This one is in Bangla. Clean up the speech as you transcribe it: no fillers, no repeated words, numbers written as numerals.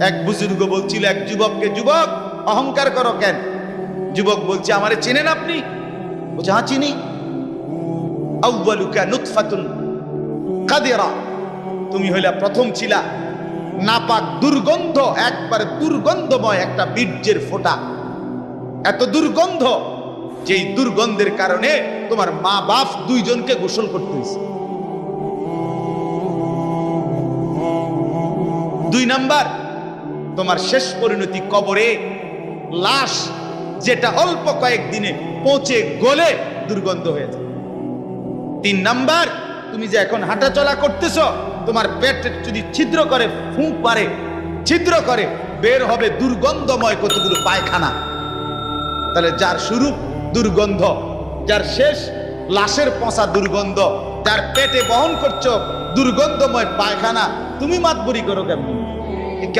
এক বুজুর্গ বলছিল এক যুবককে, যুবক অহংকার করো কেন? যুবক বলছে, আমারে চেনেন আপনি? বলছে, হ্যাঁ চিনি। আউয়ালুকা নুতফাতুন কাদিরা, তুমি হইলা প্রথম ছিলা নাপাক দুর্গন্ধ, একবার দুর্গন্ধময় একটা বীর্যের ফোঁটা, এত দুর্গন্ধ যেই দুর্গন্ধের কারণে তোমার মা বাপ দুইজনকে গোসল করতে হয়েছে। 2 নাম্বার, তোমার শেষ পরিণতি কবরে, লাশ যেটা অল্প কয়েকদিনে পচে গলে দুর্গন্ধ হয়ে যায়। 3 নাম্বার, তুমি যে এখন হাঁটাচলা করতেছ, তোমার পেট যদি ছিদ্র করে, ফুঁক পারে, ছিদ্র করে, বের হবে দুর্গন্ধময় কতগুলো পায়খানা। তাহলে যার শুরু দুর্গন্ধ, যার শেষ লাশের পচা দুর্গন্ধ, যার পেটে বহন করছো দুর্গন্ধময় পায়খানা, তুমি মাতবরি করো কেমন?